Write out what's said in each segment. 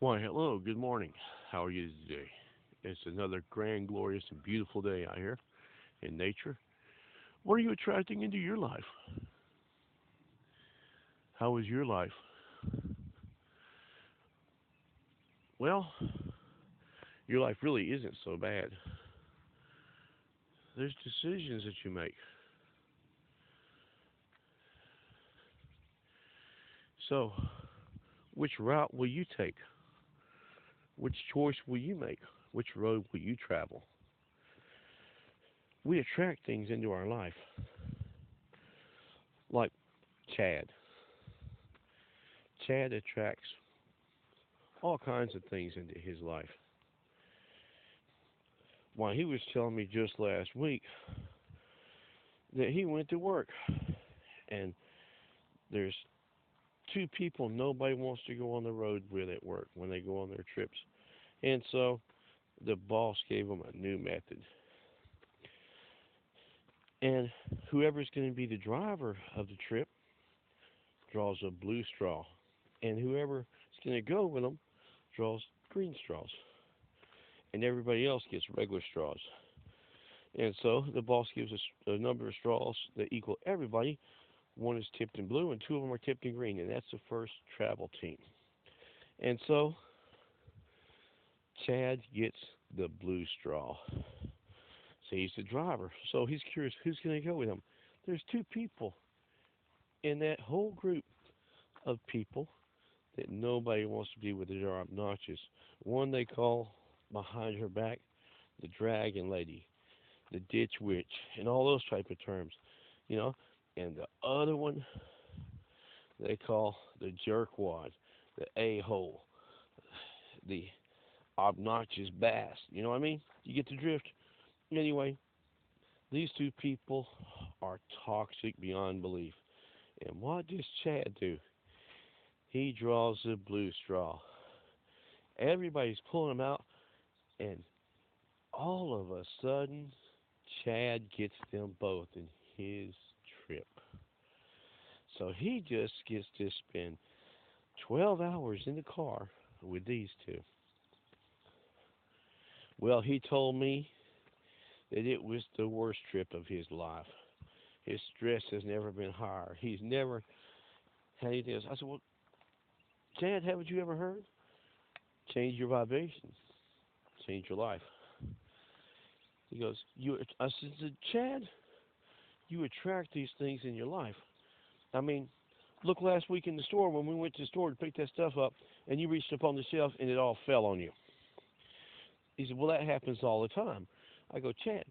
Why, hello, good morning. How are you today? It's another grand, glorious, and beautiful day out here in nature. What are you attracting into your life? How is your life? Well, your life really isn't so bad. There's decisions that you make. So, which route will you take? Which choice will you make? Which road will you travel? We attract things into our life, like Chad. Chad attracts all kinds of things into his life. Why, he was telling me just last week that he went to work and there's two people nobody wants to go on the road with at work when they go on their trips. And so the boss gave them a new method. And whoever's going to be the driver of the trip draws a blue straw. And whoever's going to go with them draws green straws. And everybody else gets regular straws. And so the boss gives us a number of straws that equal everybody. One is tipped in blue, and two of them are tipped in green, and that's the first travel team. And so Chad gets the blue straw. So he's the driver. So he's curious who's going to go with him. There's two people in that whole group of people that nobody wants to be with. That are obnoxious. One they call behind her back the dragon lady, the ditch witch, and all those type of terms, you know. And the other one they call the jerkwad, the a-hole, the obnoxious bass. You know what I mean? You get the drift. Anyway, these two people are toxic beyond belief. And what does Chad do? He draws the blue straw. Everybody's pulling him out, and all of a sudden, Chad gets them both in his trip. So he just gets to spend 12 hours in the car with these two. Well, he told me that it was the worst trip of his life. His stress has never been higher. He's never had anything else. I said, well, Chad, haven't you ever heard? Change your vibrations. Change your life. He goes, I said, Chad, you attract these things in your life. I mean, look last week in the store when we went to the store to pick that stuff up, and you reached up on the shelf and it all fell on you. He said, well, that happens all the time. I go, Chad,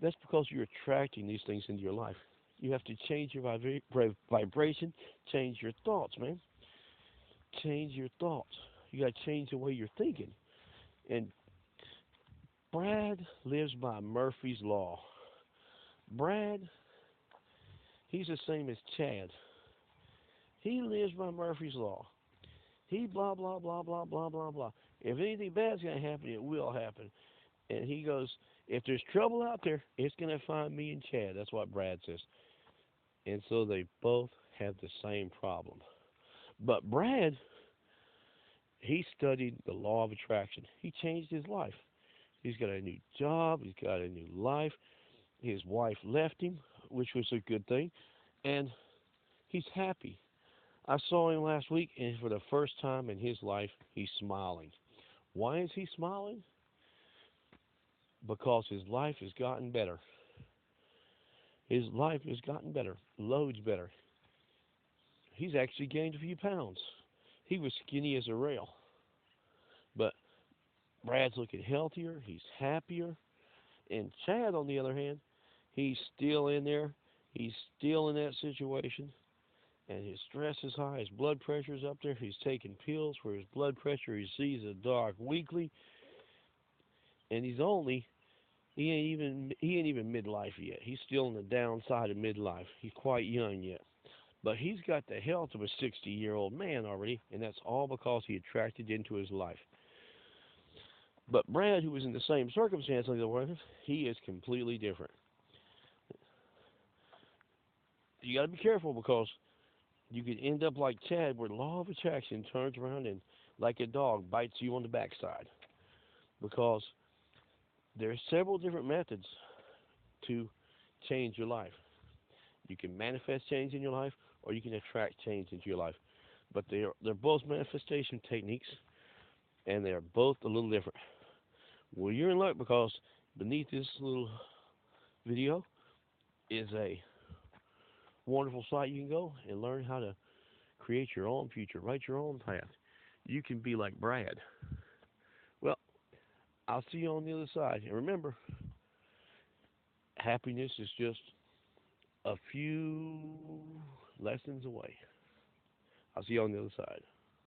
that's because you're attracting these things into your life. You have to change your vibration, change your thoughts, man. Change your thoughts. You got to change the way you're thinking. And Brad lives by Murphy's Law. Brad, he's the same as Chad. He lives by Murphy's Law. He blah, blah, blah, blah, blah, blah, blah. If anything bad's going to happen, it will happen. And he goes, if there's trouble out there, it's going to find me and Chad. That's what Brad says. And so they both have the same problem. But Brad, he studied the law of attraction. He changed his life. He's got a new job. He's got a new life. His wife left him, which was a good thing. And he's happy. I saw him last week, and for the first time in his life, he's smiling. Why is he smiling? Because his life has gotten better. His life has gotten better, loads better. He's actually gained a few pounds. He was skinny as a rail. But Brad's looking healthier. He's happier. And Chad, on the other hand, he's still in there. He's still in that situation. And his stress is high. His blood pressure's up there. He's taking pills for his blood pressure. He sees a doc weekly. And he ain't even midlife yet. He's still on the downside of midlife. He's quite young yet. But he's got the health of a 60-year-old man already, and that's all because he attracted into his life. But Brad, who was in the same circumstance like the one, he is completely different. You got to be careful because You could end up like Chad, where law of attraction turns around and, like a dog, bites you on the backside. Because there are several different methods to change your life. You can manifest change in your life, or you can attract change into your life. But they're both manifestation techniques, and they're both a little different. Well, you're in luck because beneath this little video is a wonderful site you can go and learn how to create your own future, write your own path. You can be like Brad. Well, I'll see you on the other side. And remember, happiness is just a few lessons away. I'll see you on the other side.